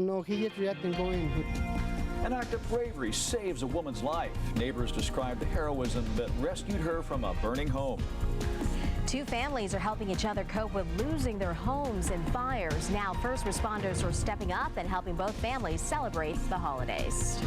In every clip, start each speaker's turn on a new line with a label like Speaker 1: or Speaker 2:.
Speaker 1: No, he just reacting going.
Speaker 2: An act of bravery saves a woman's life. Neighbors describe the heroism that rescued her from a burning home.
Speaker 3: Two families are helping each other cope with losing their homes in fires. Now, first responders are stepping up and helping both families celebrate the holidays.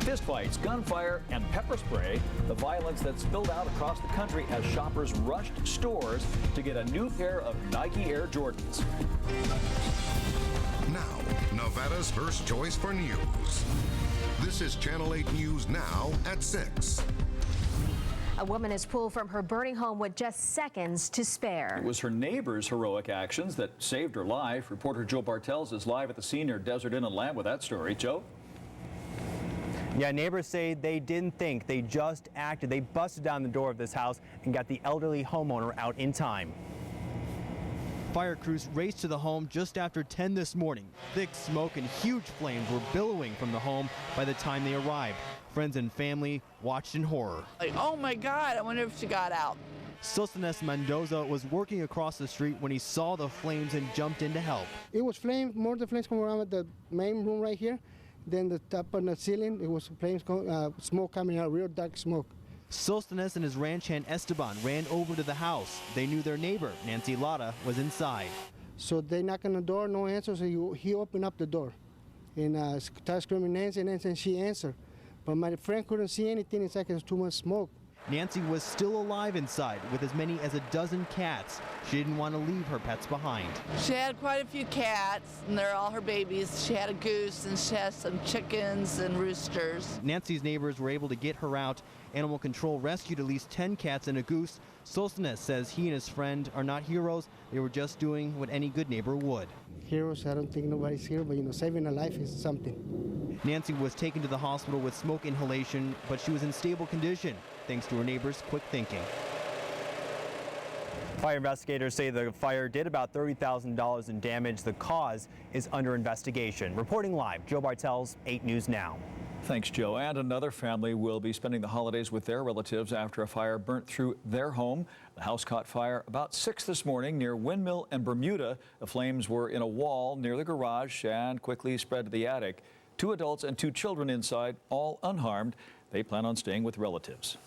Speaker 2: Fistfights, gunfire, and pepper spray, the violence that spilled out across the country as shoppers rushed stores to get a new pair of Nike Air Jordans.
Speaker 4: Now, Nevada's first choice for news. This is Channel 8 News Now at 6.
Speaker 3: A woman is pulled from her burning home with just seconds to spare.
Speaker 2: It was her neighbor's heroic actions that saved her life. Reporter Joe Bartels is live at the scene near Desert Inn and Lamb with that story. Joe?
Speaker 5: Yeah, neighbors say they didn't think, they just acted. They busted down the door of this house and got the elderly homeowner out in time.
Speaker 6: Fire crews raced to the home just after 10 this morning. Thick smoke and huge flames were billowing from the home by the time they arrived. Friends and family watched in horror.
Speaker 7: Like, oh my God, I wonder if she got out.
Speaker 6: Sostenes Mendoza was working across the street when he saw the flames and jumped in to help.
Speaker 1: It was flames, more the flames coming around at the main room right here. Then the top on the ceiling, it was flames, smoke coming out, real dark smoke.
Speaker 6: Sostenes and his ranch hand Esteban ran over to the house. They knew their neighbor, Nancy Lara, was inside.
Speaker 1: So they knocked on the door, no answer, so he opened up the door. And started screaming, Nancy, Nancy, and she answered. But my friend couldn't see anything inside because there was too much smoke.
Speaker 6: Nancy was still alive inside with as many as a dozen cats. She didn't want to leave her pets behind.
Speaker 7: She had quite a few cats, and they're all her babies. She had a goose, and she has some chickens and roosters.
Speaker 6: Nancy's neighbors were able to get her out. Animal control rescued at least 10 cats and a goose. Sostenes says he and his friend are not heroes. They were just doing what any good neighbor would.
Speaker 1: Heroes, I don't think nobody's here, but saving a life is something.
Speaker 6: Nancy was taken to the hospital with smoke inhalation, but she was in stable condition, thanks to her neighbors' quick thinking.
Speaker 5: Fire investigators say the fire did about $30,000 in damage. The cause is under investigation. Reporting live, Joe Bartels, 8 News Now.
Speaker 2: Thanks, Joe. And another family will be spending the holidays with their relatives after a fire burnt through their home. The house caught fire about 6 this morning near Windmill and Bermuda. The flames were in a wall near the garage and quickly spread to the attic. 2 adults and 2 children inside, all unharmed. They plan on staying with relatives.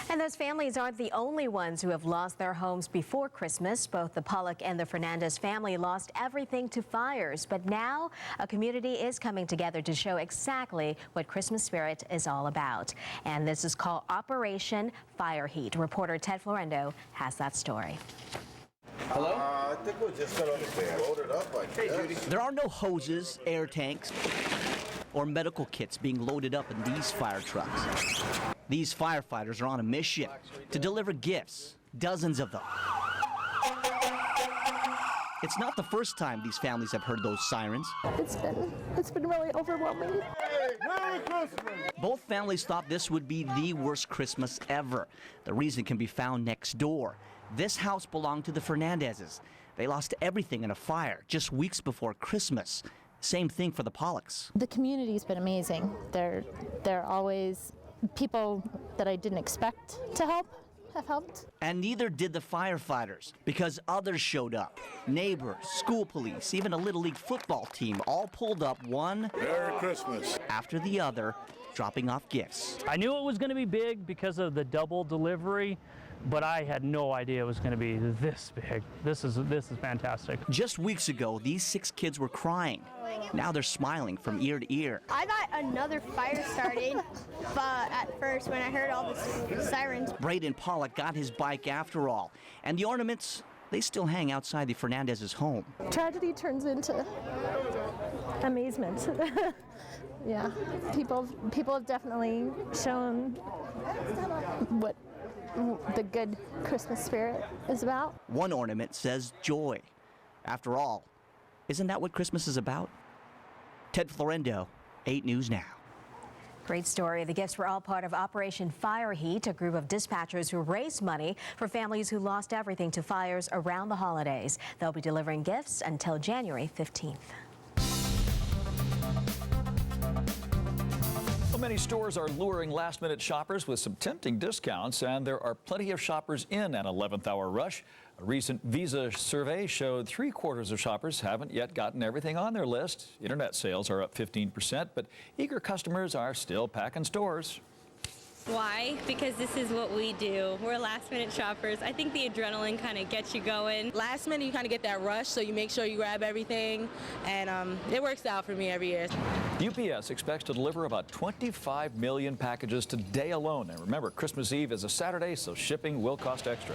Speaker 3: And those families aren't the only ones who have lost their homes before Christmas. Both the Pollock and the Fernandez family lost everything to fires. But now a community is coming together to show exactly what Christmas spirit is all about. And this is called Operation Fire Heat. Reporter Ted Florendo has that story.
Speaker 8: Hello? I think we're just going to load it up like this.
Speaker 9: There are no hoses, air tanks, or medical kits being loaded up in these fire trucks. These firefighters are on a mission to deliver gifts, dozens of them. It's not the first time these families have heard those sirens.
Speaker 10: It's been really overwhelming.
Speaker 8: Hey, Merry Christmas!
Speaker 9: Both families thought this would be the worst Christmas ever. The reason can be found next door. This house belonged to the Fernandezes. They lost everything in a fire just weeks before Christmas. Same thing for the Pollocks.
Speaker 10: The community's been amazing. They're always people that I didn't expect to help have helped.
Speaker 9: And neither did the firefighters, because others showed up. Neighbors, school police, even a Little League football team all pulled up one
Speaker 8: Merry Christmas
Speaker 9: after the other, dropping off gifts.
Speaker 11: I knew it was going to be big because of the double delivery, but I had no idea it was going to be this big. This is fantastic.
Speaker 9: Just weeks ago, these 6 kids were crying. Now they're smiling from ear to ear.
Speaker 12: I thought another fire started, but at first when I heard all the sirens.
Speaker 9: Braden Pollock got his bike after all, and the ornaments, they still hang outside the Fernandez's home.
Speaker 10: Tragedy turns into amazement. Yeah, people have definitely shown what the good Christmas spirit is about.
Speaker 9: One ornament says joy. After all, isn't that what Christmas is about? Ted Florendo, 8 News Now.
Speaker 3: Great story. The gifts were all part of Operation Fire Heat, a group of dispatchers who raised money for families who lost everything to fires around the holidays. They'll be delivering gifts until January 15th.
Speaker 2: Many stores are luring last-minute shoppers with some tempting discounts, and there are plenty of shoppers in an 11th hour rush. A recent Visa survey showed 3/4 of shoppers haven't yet gotten everything on their list. Internet sales are up 15%, but eager customers are still packing stores.
Speaker 13: Why? Because this is what we do. We're last-minute shoppers. I think the adrenaline kind of gets you going.
Speaker 14: Last minute, you kind of get that rush, so you make sure you grab everything, and it works out for me every year.
Speaker 2: UPS expects to deliver about 25 million packages today alone. And remember, Christmas Eve is a Saturday, so shipping will cost extra.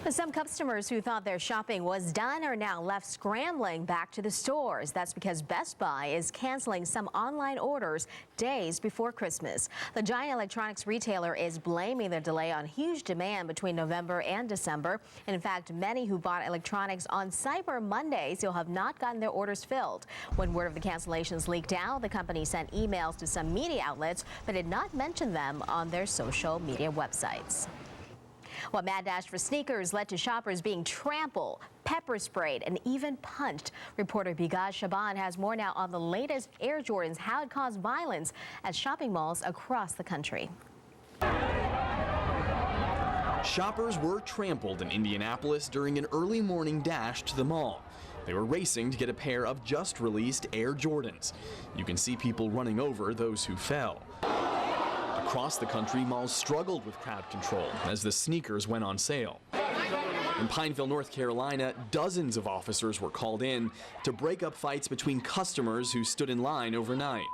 Speaker 3: Some customers who thought their shopping was done are now left scrambling back to the stores. That's because Best Buy is canceling some online orders days before Christmas. The giant electronics retailer is blaming the delay on huge demand between November and December. And in fact, many who bought electronics on Cyber Monday still have not gotten their orders filled. When word of the cancellations leaked out, the company sent emails to some media outlets but did not mention them on their social media websites. Well, mad dash for sneakers led to shoppers being trampled, pepper sprayed, and even punched. Reporter Bigaz Shaban has more now on the latest Air Jordans, how it caused violence at shopping malls across the country.
Speaker 15: Shoppers were trampled in Indianapolis during an early morning dash to the mall. They were racing to get a pair of just-released Air Jordans. You can see people running over those who fell. Across the country, malls struggled with crowd control as the sneakers went on sale. In Pineville, North Carolina, dozens of officers were called in to break up fights between customers who stood in line overnight.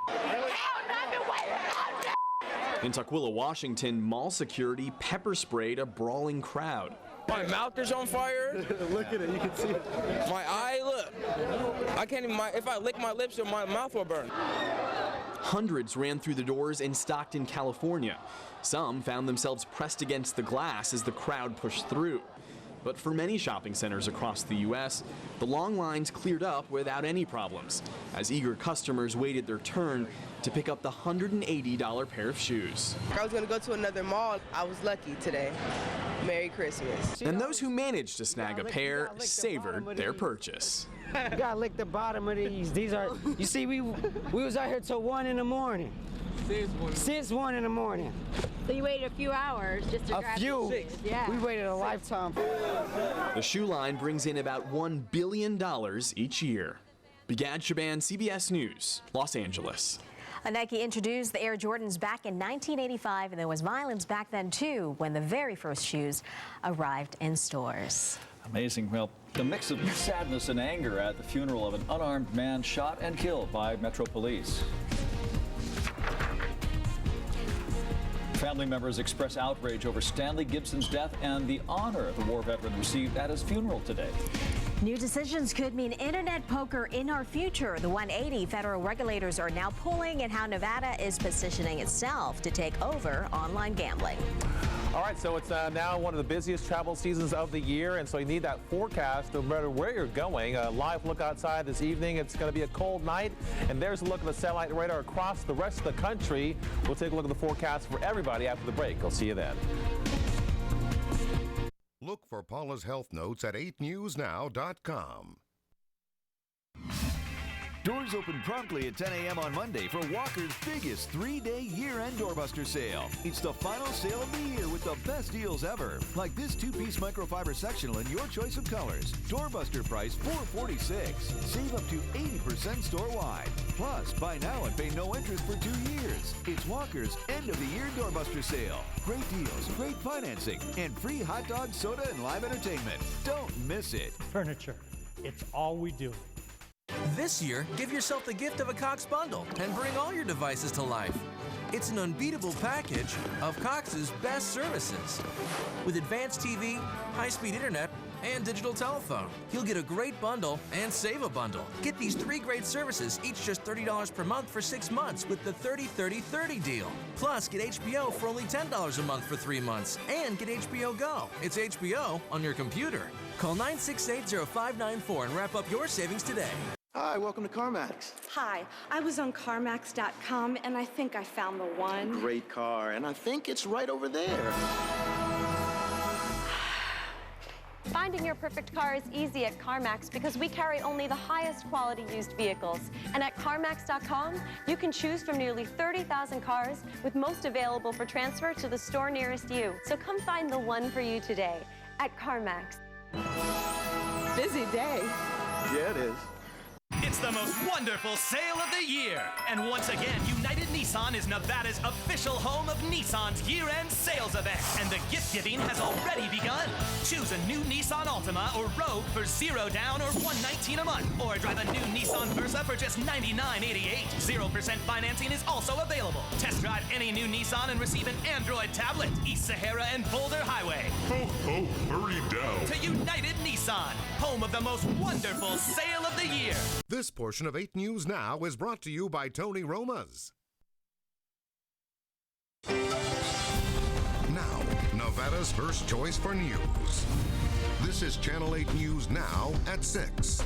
Speaker 15: In Tukwila, Washington, mall security pepper sprayed a brawling crowd.
Speaker 16: My mouth is on fire.
Speaker 8: Look at it, you can see it.
Speaker 16: My eye, look. I can't even, if I lick my lips, my mouth will burn.
Speaker 15: Hundreds ran through the doors in Stockton, California. Some found themselves pressed against the glass as the crowd pushed through. But for many shopping centers across the U.S., the long lines cleared up without any problems as eager customers waited their turn to pick up the $180 pair of shoes.
Speaker 14: I was going to go to another mall. I was lucky today. Merry Christmas.
Speaker 15: And those who managed to snag a pair savored their purchase.
Speaker 17: You gotta lick the bottom of these. These are, you see, we was out here till 1 in the morning. Since 1 in the morning.
Speaker 13: So you waited a few hours just to grab
Speaker 17: few.
Speaker 13: the shoes. Yeah.
Speaker 17: We waited a lifetime.
Speaker 15: The shoe line brings in about $1 billion each year. Bigaz Shaban, CBS News, Los Angeles.
Speaker 3: Nike introduced the Air Jordans back in 1985, and there was violence back then too when the very first shoes arrived in stores.
Speaker 2: Amazing. Well, the mix of sadness and anger at the funeral of an unarmed man shot and killed by Metro Police. Family members express outrage over Stanley Gibson's death and the honor the war veteran received at his funeral today.
Speaker 3: New decisions could mean internet poker in our future. The 180 federal regulators are now pulling at how Nevada is positioning itself to take over online gambling.
Speaker 18: All right, so it's now one of the busiest travel seasons of the year, and so you need that forecast no matter where you're going. A live look outside this evening. It's going to be a cold night, and there's a look at the satellite radar across the rest of the country. We'll take a look at the forecast for everybody after the break. I'll see you then.
Speaker 4: Look for Paula's health notes at 8newsnow.com.
Speaker 19: Doors open promptly at 10 a.m. on Monday for Walker's biggest 3-day year-end doorbuster sale. It's the final sale of the year with the best deals ever. Like this 2-piece microfiber sectional in your choice of colors. Doorbuster price $446. Save up to 80% store-wide. Plus, buy now and pay no interest for 2 years. It's Walker's end-of-the-year doorbuster sale. Great deals, great financing, and free hot dog, soda, and live entertainment. Don't miss it.
Speaker 20: Furniture. It's all we do.
Speaker 21: This year, give yourself the gift of a Cox bundle and bring all your devices to life. It's an unbeatable package of Cox's best services. With advanced TV, high-speed internet, and digital telephone. You'll get a great bundle and save a bundle. Get these 3 great services, each just $30 per month for 6 months with the 30-30-30 deal. Plus, get HBO for only $10 a month for 3 months. And get HBO Go. It's HBO on your computer. Call 968-0594 and wrap up your savings today.
Speaker 22: Hi, welcome to CarMax.
Speaker 23: Hi, I was on CarMax.com and I think I found the one.
Speaker 22: Great car, and I think it's right over there.
Speaker 24: Find
Speaker 1: Finding your perfect car is easy at CarMax because we carry only the highest quality used vehicles. And at CarMax.com, you can choose from nearly 30,000 cars, with most available for transfer to the store nearest you. So come find the one for you today at CarMax.
Speaker 6: Busy day.
Speaker 22: Yeah, it is.
Speaker 7: It's the most wonderful sale of the year. And once again, United Nissan is Nevada's official home of Nissan's year-end sales event. And the gift giving has already begun. Choose a new Nissan Altima or Rogue for $0 down or $119 a month. Or drive a new Nissan Versa for just $99.88. 0% financing is also available. Test drive any new Nissan and receive an Android tablet. East Sahara and Boulder Highway.
Speaker 4: Ho, ho, hurry down.
Speaker 7: To United Nissan, home of the most wonderful sale of the year.
Speaker 4: This portion of 8 News Now is brought to you by Tony Roma's. Now, Nevada's first choice for news. This is Channel 8 News Now at 6.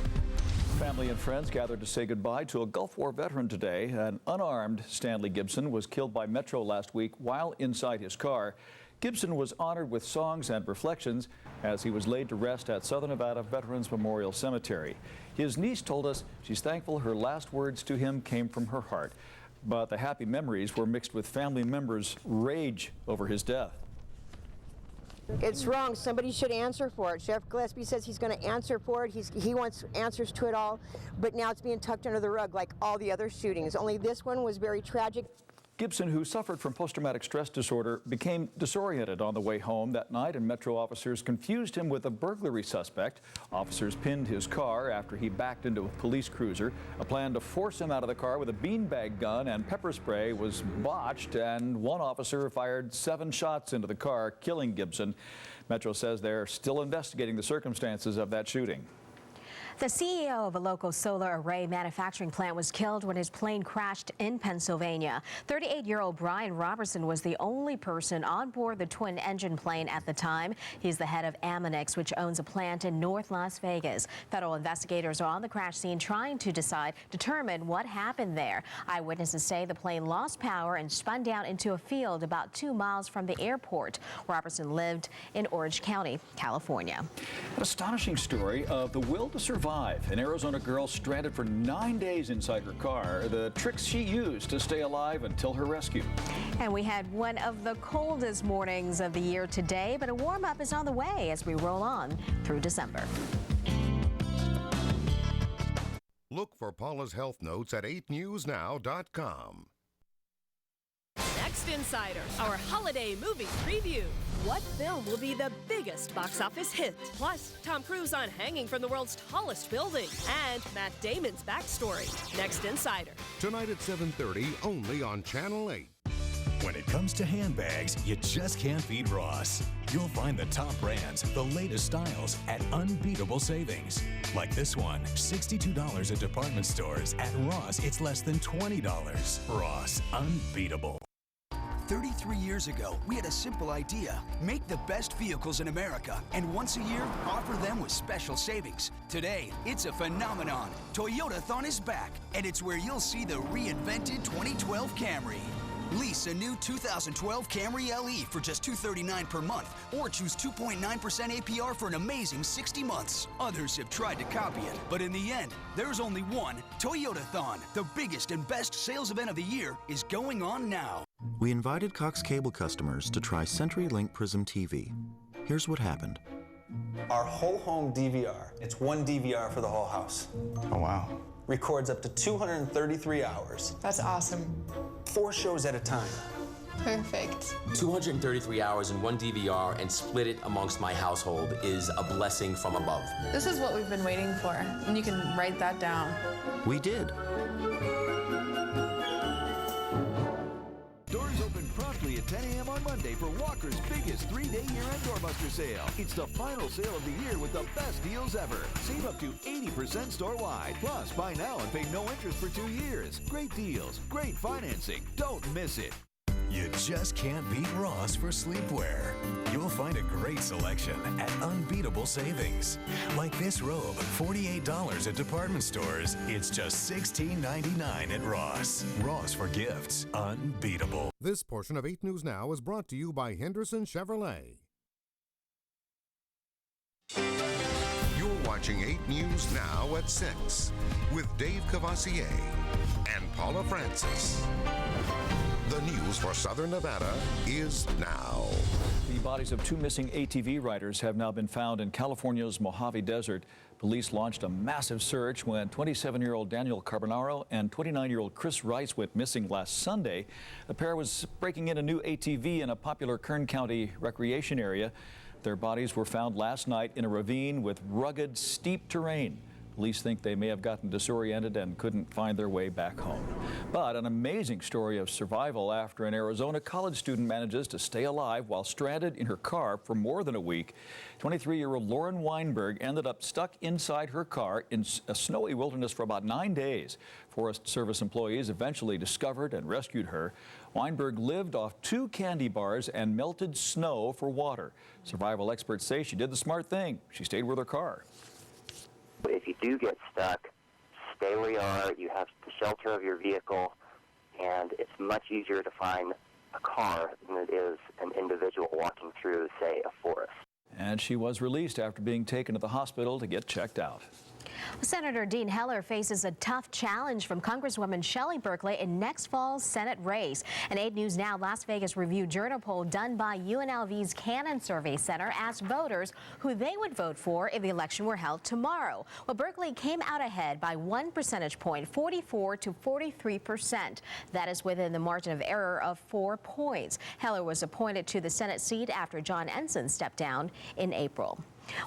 Speaker 2: Family and friends gathered to say goodbye to a Gulf War veteran today. An unarmed Stanley Gibson was killed by Metro last week while inside his car. Gibson was honored with songs and reflections as he was laid to rest at Southern Nevada Veterans Memorial Cemetery. His niece told us she's thankful her last words to him came from her heart. But the happy memories were mixed with family members' rage over his death.
Speaker 24: It's wrong. Somebody should answer for it. Sheriff Gillespie says he's going to answer for it. He wants answers to it all, but now it's being tucked under the rug like all the other shootings. Only this one was very tragic.
Speaker 2: Gibson, who suffered from post-traumatic stress disorder, became disoriented on the way home that night, and Metro officers confused him with a burglary suspect. Officers pinned his car after he backed into a police cruiser. A plan to force him out of the car with a beanbag gun and pepper spray was botched, and one officer fired 7 shots into the car, killing Gibson. Metro says they're still investigating the circumstances of that shooting.
Speaker 3: The CEO of a local solar array manufacturing plant was killed when his plane crashed in Pennsylvania. 38-year-old Brian Robertson was the only person on board the twin-engine plane at the time. He's the head of Ammonix, which owns a plant in North Las Vegas. Federal investigators are on the crash scene trying to determine what happened there. Eyewitnesses say the plane lost power and spun down into a field about 2 miles from the airport. Robertson lived in Orange County, California.
Speaker 2: An astonishing story of the will to survive. An Arizona girl stranded for 9 days inside her car. The tricks she used to stay alive until her rescue.
Speaker 3: And we had one of the coldest mornings of the year today, but a warm-up is on the way as we roll on through December.
Speaker 4: Look for Paula's health notes at 8newsnow.com.
Speaker 6: Next Insider, our holiday movie preview. What film will be the biggest box office hit? Plus, Tom Cruise on hanging from the world's tallest building. And Matt Damon's backstory. Next Insider.
Speaker 4: Tonight at 7:30, only on Channel 8.
Speaker 25: When it comes to handbags, you just can't beat Ross. You'll find the top brands, the latest styles at unbeatable savings. Like this one, $62 at department stores. At Ross, it's less than $20. Ross, unbeatable.
Speaker 26: 33 years ago, we had a simple idea. Make the best vehicles in America, and once a year, offer them with special savings. Today, it's a phenomenon. Toyotathon is back, and it's where you'll see the reinvented 2012 Camry. Lease a new 2012 Camry LE for just $239 per month, or choose 2.9% APR for an amazing 60 months. Others have tried to copy it, but in the end, there's only one. Toyotathon, the biggest and best sales event of the year, is going on now.
Speaker 27: We invited Cox Cable customers to try CenturyLink Prism TV. Here's what happened.
Speaker 28: Our whole home DVR, it's one DVR for the whole house.
Speaker 27: Oh, wow.
Speaker 28: Records up to 233 hours.
Speaker 29: That's awesome.
Speaker 28: 4 shows at a time.
Speaker 29: Perfect.
Speaker 30: 233 hours in one DVR and split it amongst my household is a blessing from above.
Speaker 29: This is what we've been waiting for, and you can write that down.
Speaker 27: We did.
Speaker 19: Doors open promptly at 10 a.m. on Monday for Walker's biggest 3-day year-end doorbuster sale. It's the final sale of the year with the best deals ever. Save up to 80% store-wide. Plus, buy now and pay no interest for 2 years. Great deals, great financing. Don't miss it.
Speaker 25: You just can't beat Ross for sleepwear. You'll find a great selection at unbeatable savings. Like this robe, $48 at department stores. It's just $16.99 at Ross. Ross for gifts, unbeatable.
Speaker 4: This portion of 8 News Now is brought to you by Henderson Chevrolet. watching 8 News Now at 6 with Dave Cavassier and Paula Francis. The news for Southern Nevada is now.
Speaker 2: The bodies of 2 missing ATV riders have now been found in California's Mojave Desert. Police launched a massive search when 27-year-old Daniel Carbonaro and 29-year-old Chris Rice went missing last Sunday. The pair was breaking in a new ATV in a popular Kern County recreation area. Their bodies were found last night in a ravine with rugged, steep terrain. Police think they may have gotten disoriented and couldn't find their way back home. But an amazing story of survival after an Arizona college student manages to stay alive while stranded in her car for more than a week. 23-year-old Lauren Weinberg ended up stuck inside her car in a snowy wilderness for about 9 days. Forest Service employees eventually discovered and rescued her. Weinberg lived off 2 candy bars and melted snow for water. Survival experts say she did the smart thing. She stayed with her car.
Speaker 5: If you do get stuck, stay where you are. You have the shelter of your vehicle, and it's much easier to find a car than it is an individual walking through, say, a forest.
Speaker 2: And she was released after being taken to the hospital to get checked out.
Speaker 3: Senator Dean Heller faces a tough challenge from Congresswoman Shelley Berkeley in next fall's Senate race. An 8 News Now Las Vegas Review Journal poll done by UNLV's Cannon Survey Center asked voters who they would vote for if the election were held tomorrow. Well, Berkeley came out ahead by 1 percentage point, 44 to 43%. That is within the margin of error of 4 points. Heller was appointed to the Senate seat after John Ensign stepped down in April.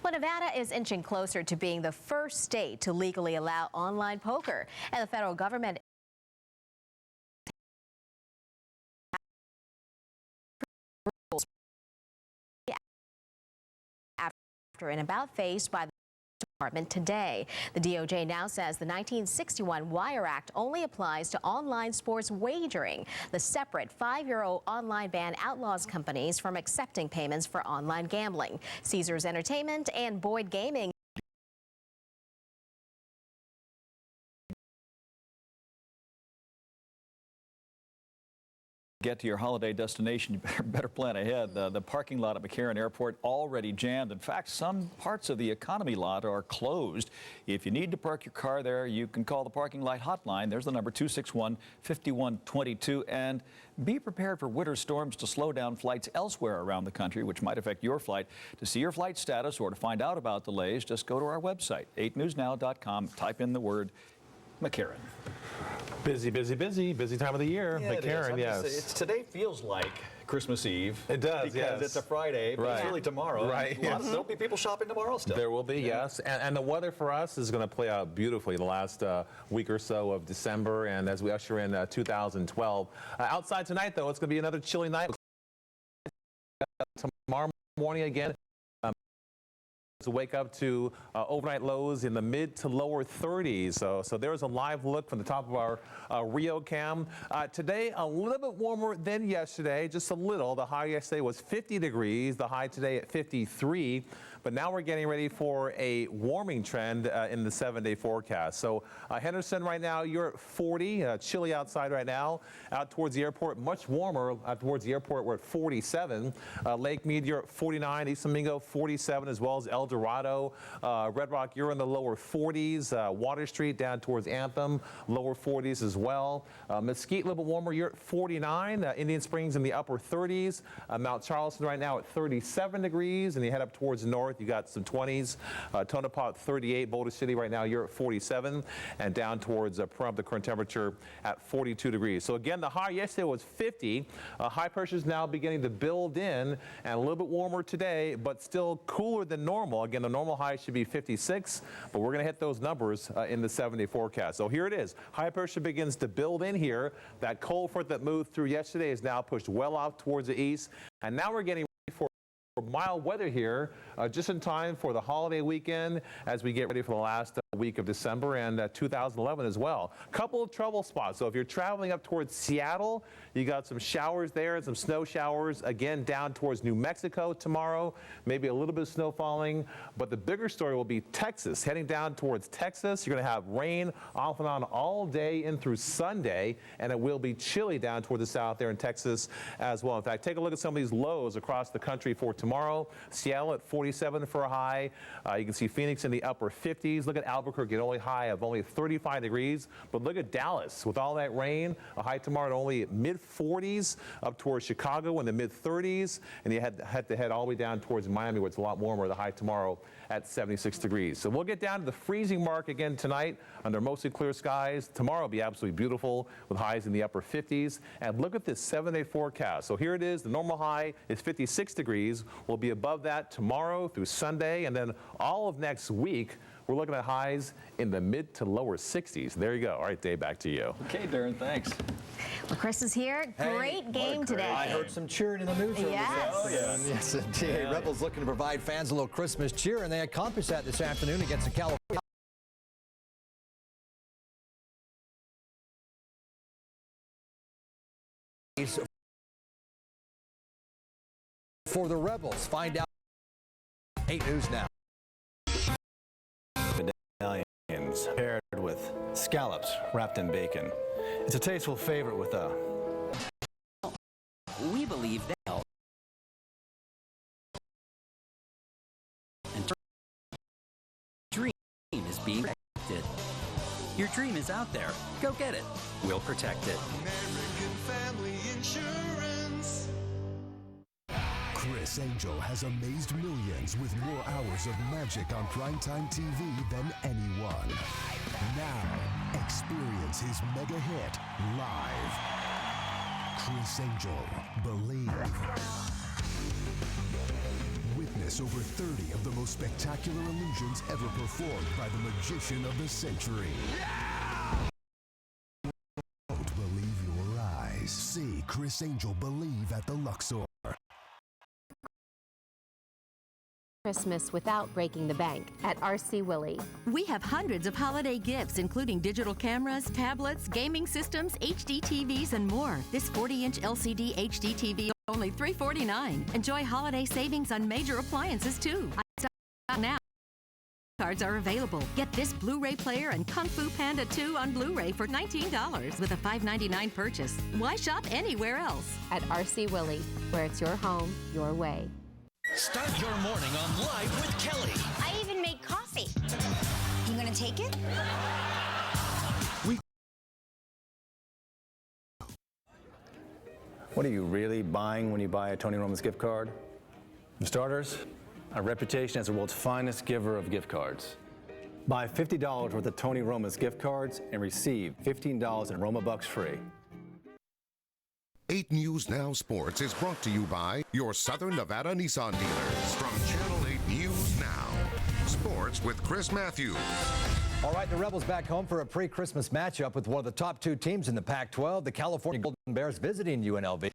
Speaker 3: Well, Nevada is inching closer to being the first state to legally allow online poker, and the federal government after an about face by the Department today. The DOJ now says the 1961 Wire Act only applies to online sports wagering. The separate 5-year-old online ban outlaws companies from accepting payments for online gambling. Caesars Entertainment and Boyd Gaming
Speaker 2: get to your holiday destination, you better plan ahead. The parking lot at McCarran Airport already jammed. In fact, some parts of the economy lot are closed. If you need to park your car there, you can call the parking lot hotline. There's the number 261-5122. And be prepared for winter storms to slow down flights elsewhere around the country, which might affect your flight. To see your flight status or to find out about delays, just go to our website, 8newsnow.com. Type in the word McCarran.
Speaker 18: Busy, busy, busy. Busy time of the year.
Speaker 2: Yeah,
Speaker 18: McCarran,
Speaker 2: yes. Today feels like Christmas Eve.
Speaker 18: It does,
Speaker 2: because it's a Friday, but it's really tomorrow.
Speaker 18: Right.
Speaker 2: There'll be people shopping tomorrow still.
Speaker 18: There will be, yes. And the weather for us is going to play out beautifully the last week or so of December, and as we usher in 2012. Outside tonight, though, it's going to be another chilly night. Tomorrow morning again. To wake up to overnight lows in the mid to lower 30s. So there's a live look from the top of our Rio cam. Today, a little bit warmer than yesterday, just a little. The high yesterday was 50 degrees, the high today at 53. But now we're getting ready for a warming trend in the 7-day forecast. So Henderson right now, you're at 40, chilly outside right now. Out towards the airport, much warmer. Out towards the airport, we're at 47. Lake Mead, you're at 49. East Flamingo, 47, as well as El Dorado. Red Rock, you're in the lower 40s. Water Street down towards Anthem, lower 40s as well. Mesquite, a little bit warmer, you're at 49. Indian Springs in the upper 30s. Mount Charleston right now at 37 degrees. And you head up towards the north, you got some 20s. Tonopah 38. Boulder City right now, you're at 47. And down towards Pahrump, the current temperature at 42 degrees. So again, the high yesterday was 50. High pressure is now beginning to build in, and a little bit warmer today, but still cooler than normal. Again, the normal high should be 56, but we're going to hit those numbers in the 7-day forecast. So here it is. High pressure begins to build in here. That cold front that moved through yesterday is now pushed well off towards the east, and now we're getting ready for mild weather here just in time for the holiday weekend as we get ready for the last week of December and 2011 as well. Couple of trouble spots. So if you're traveling up towards Seattle, you got some showers there and some snow showers. Again, down towards New Mexico tomorrow, maybe a little bit of snow falling. But the bigger story will be Texas. Heading down towards Texas, you're going to have rain off and on all day in through Sunday, and it will be chilly down toward the south there in Texas as well. In fact, take a look at some of these lows across the country for tomorrow. Seattle at 47 for a high. You can see Phoenix in the upper 50s. Look at Albuquerque, an only high of only 35 degrees. But look at Dallas with all that rain, a high tomorrow at only mid-40s, up towards Chicago in the mid-30s. And you had to head all the way down towards Miami, where it's a lot warmer, the high tomorrow at 76 degrees. So we'll get down to the freezing mark again tonight under mostly clear skies. Tomorrow will be absolutely beautiful with highs in the upper 50s. And look at this 7-day forecast. So here it is. The normal high is 56 degrees. We'll be above that tomorrow through Sunday. And then all of next week, we're looking at highs in the mid to lower 60s. There you go. All right, Dave, back to you.
Speaker 2: Okay, Darren, thanks.
Speaker 3: Well, Chris is here. Great game today.
Speaker 8: I heard some cheering in the newsroom.
Speaker 3: Yes.
Speaker 8: Oh, yes. Yes, indeed.
Speaker 2: Yeah.
Speaker 8: Rebels looking to provide fans a little Christmas cheer, and they accomplished that this afternoon against the California. For the Rebels. Find out. 8 News now.
Speaker 9: Medallions paired with scallops wrapped in bacon. It's a tasteful favorite with a...
Speaker 10: We believe they'll. And dream is being protected. Your dream is out there. Go get it. We'll protect it.
Speaker 11: American Family Insurance.
Speaker 25: Chris Angel has amazed millions with more hours of magic on primetime TV than anyone. Now, experience his mega hit live. Chris Angel, Believe. Witness over 30 of the most spectacular illusions ever performed by the magician of the century. Don't believe your eyes. See Chris Angel, Believe at the Luxor.
Speaker 12: Christmas without breaking the bank at RC Willey.
Speaker 13: We have hundreds of holiday gifts, including digital cameras, tablets, gaming systems, HD TVs, and more. This 40-inch LCD HD TV is only $349. Enjoy holiday savings on major appliances, too. Now, cards are available. Get this Blu-ray player and Kung Fu Panda 2 on Blu-ray for $19 with a $5.99 purchase. Why shop anywhere else?
Speaker 12: At RC Willey, where it's your home, your way.
Speaker 7: Start your morning on Live with Kelly.
Speaker 14: I even made coffee. You gonna take it?
Speaker 9: What are you really buying when you buy a Tony Roma's gift card? For starters, a reputation as the world's finest giver of gift cards. Buy $50 worth of Tony Roma's gift cards and receive $15 in Roma Bucks free.
Speaker 4: 8 News Now Sports is brought to you by your Southern Nevada Nissan dealers. From Channel 8 News Now. Sports with Chris Matthews.
Speaker 8: All right, the Rebels back home for a pre-Christmas matchup with one of the top 2 teams in the Pac-12, the California Golden Bears visiting UNLV.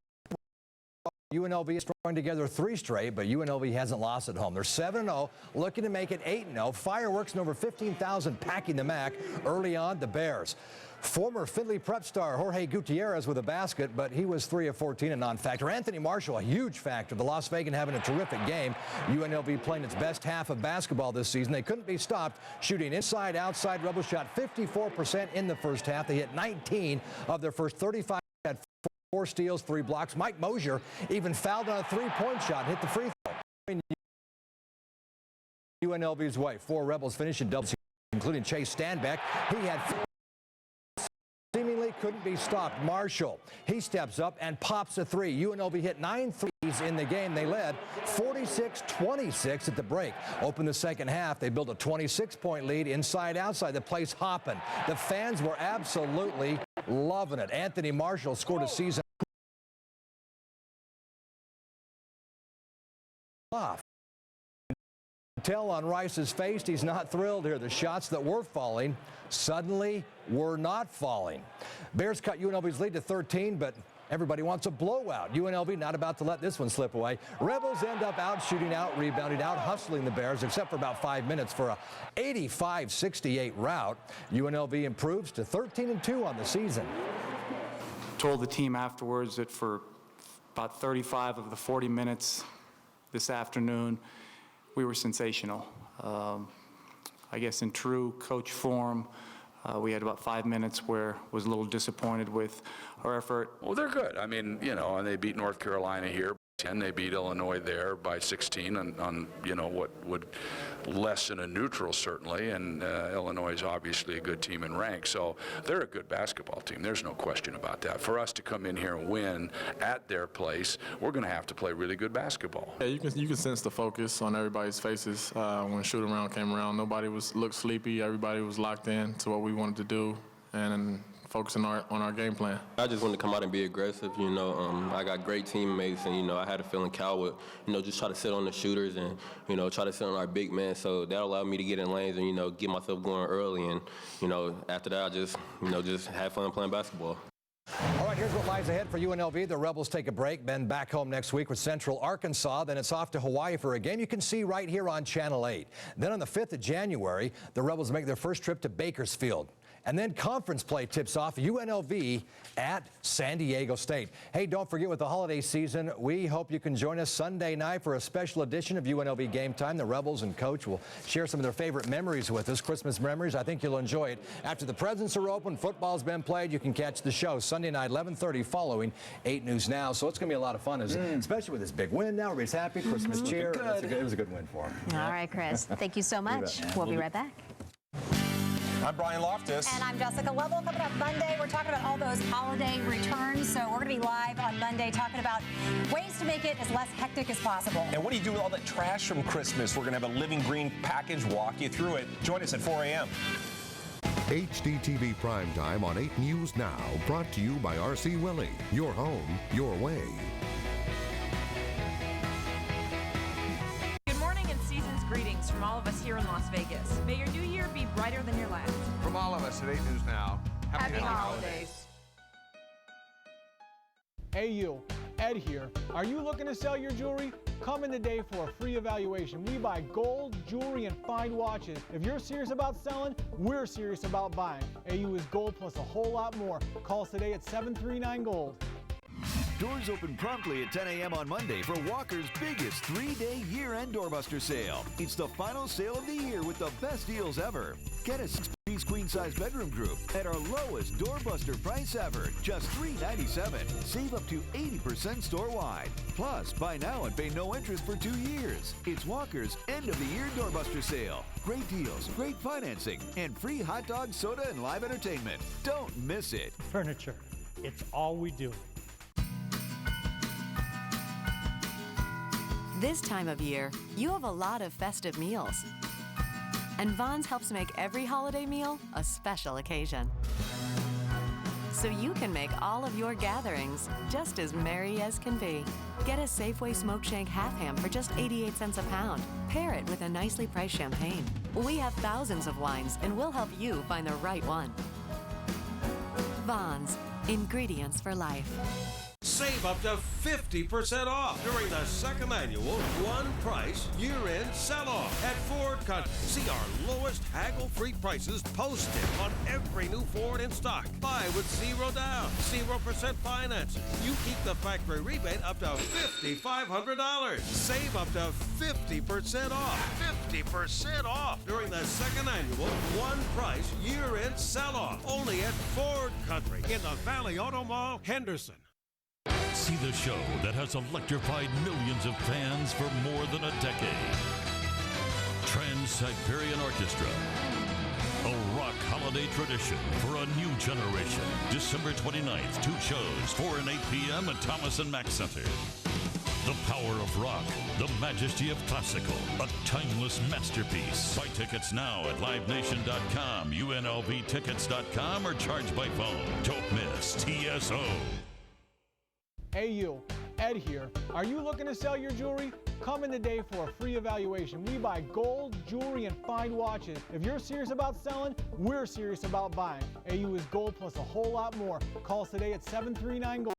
Speaker 8: UNLV is throwing together 3 straight, but UNLV hasn't lost at home. They're 7-0, looking to make it 8-0. Fireworks and over 15,000 packing the MAC. Early on, the Bears. Former Findlay Prep star Jorge Gutierrez with a basket, but he was 3 of 14, a non-factor. Anthony Marshall, a huge factor. The Las Vegas having a terrific game. UNLV playing its best half of basketball this season. They couldn't be stopped shooting inside, outside. Rebels shot 54% in the first half. They hit 19 of their first 35. Had 4 steals, 3 blocks. Mike Mosier even fouled on a 3-point shot, hit the free throw. UNLV's way. 4 Rebels finish in doubles, including Chase Stanback. He had seemingly couldn't be stopped. Marshall, he steps up and pops a 3. UNLV hit 9 threes in the game. They led 46-26 at the break. Open the second half. They built a 26-point lead inside, outside. The place hopping. The fans were absolutely loving it. Anthony Marshall scored a season off. Tell on Rice's face he's not thrilled here. The shots that were falling suddenly were not falling. Bears cut UNLV's lead to 13, but Everybody wants a blowout. UNLV not about to let this one slip away. Rebels end up out shooting out, rebounding out, hustling the Bears, except for about 5 minutes for a 85-68 rout. UNLV improves to 13-2 on the season.
Speaker 1: Told the team afterwards that for about 35 of the 40 minutes this afternoon, we were sensational. I guess in true coach form, we had about 5 minutes where was a little disappointed with our effort.
Speaker 6: Well, they're good. I mean, you know, and they beat North Carolina here. 10. They beat Illinois there by 16 on you know, what would lessen a neutral, certainly, and Illinois is obviously a good team in rank, so they're a good basketball team. There's no question about that. For us to come in here and win at their place, we're going to have to play really good basketball.
Speaker 15: Yeah, you can sense the focus on everybody's faces when shoot around came around. Nobody looked sleepy. Everybody was locked in to what we wanted to do and focusing on our game plan.
Speaker 16: I just wanted to come out and be aggressive. You know, I got great teammates, and, you know, I had a feeling Cal would, you know, just try to sit on the shooters and, you know, try to sit on our big men. So that allowed me to get in lanes and, you know, get myself going early. And, you know, after that, I just, you know, just had fun playing basketball.
Speaker 8: All right, here's what lies ahead for UNLV. The Rebels take a break, then back home next week with Central Arkansas. Then it's off to Hawaii for a game you can see right here on Channel 8. Then on the 5th of January, the Rebels make their first trip to Bakersfield. And then conference play tips off UNLV at San Diego State. Hey, don't forget, with the holiday season, we hope you can join us Sunday night for a special edition of UNLV Game Time. The Rebels and Coach will share some of their favorite memories with us, Christmas memories. I think you'll enjoy it. After the presents are open, football's been played, you can catch the show Sunday night, 11:30, following 8 News Now. So it's going to be a lot of fun, especially with this big win now. Everybody's happy, Christmas cheer. It was a good win for them.
Speaker 3: All right, Chris. Thank you so much. We'll be right back.
Speaker 17: I'm Brian Loftus.
Speaker 14: And I'm Jessica Lovell. Coming up Monday, we're talking about all those holiday returns. So we're going to be live on Monday talking about ways to make it as less hectic as possible.
Speaker 17: And what do you do with all that trash from Christmas? We're going to have a Living Green package, walk you through it. Join us at 4 a.m.
Speaker 4: HDTV Primetime on 8 News Now, brought to you by R.C. Willey. Your home, your way.
Speaker 20: Good morning and season's greetings from all of us here in Las Vegas. May your new year be brighter than your last.
Speaker 21: From all of us at 8 News Now,
Speaker 20: Happy holidays.
Speaker 22: Hey you, Ed here. Are you looking to sell your jewelry? Come in today for a free evaluation. We buy gold, jewelry, and fine watches. If you're serious about selling, we're serious about buying. AU is gold plus a whole lot more. Call us today at 739-GOLD.
Speaker 19: Doors open promptly at 10 a.m. on Monday for Walker's biggest 3-day year-end doorbuster sale. It's the final sale of the year with the best deals ever. Get a 6-piece queen-size bedroom group at our lowest doorbuster price ever, just $397. Save up to 80% store-wide. Plus, buy now and pay no interest for 2 years. It's Walker's end-of-the-year doorbuster sale. Great deals, great financing, and free hot dog, soda, and live entertainment. Don't miss it.
Speaker 23: Furniture. It's all we do.
Speaker 24: This time of year, you have a lot of festive meals. And Vons helps make every holiday meal a special occasion. So you can make all of your gatherings just as merry as can be. Get a Safeway smoked shank half ham for just 88 cents a pound. Pair it with a nicely priced champagne. We have thousands of wines and we'll help you find the right one. Vons, ingredients for life.
Speaker 31: Save up to 50% off during the second annual One Price Year-End Sell-Off at Ford Country. See our lowest haggle-free prices posted on every new Ford in stock. Buy with 0 down, 0% financing. You keep the factory rebate up to $5,500. Save up to 50% off. 50% off during the second annual One Price Year-End Sell-Off. Only at Ford Country in the Valley Auto Mall, Henderson.
Speaker 32: See the show that has electrified millions of fans for more than a decade. Trans-Siberian Orchestra. A rock holiday tradition for a new generation. December 29th, 2 shows, 4 and 8 p.m. at Thomas and Mack Center. The power of rock, the majesty of classical, a timeless masterpiece. Buy tickets now at livenation.com, unlvtickets.com, or charge by phone. Don't miss TSO.
Speaker 22: Hey you, Ed here. Are you looking to sell your jewelry? Come in today for a free evaluation. We buy gold, jewelry, and fine watches. If you're serious about selling, we're serious about buying. AU is gold plus a whole lot more. Call us today at 739-GOLD.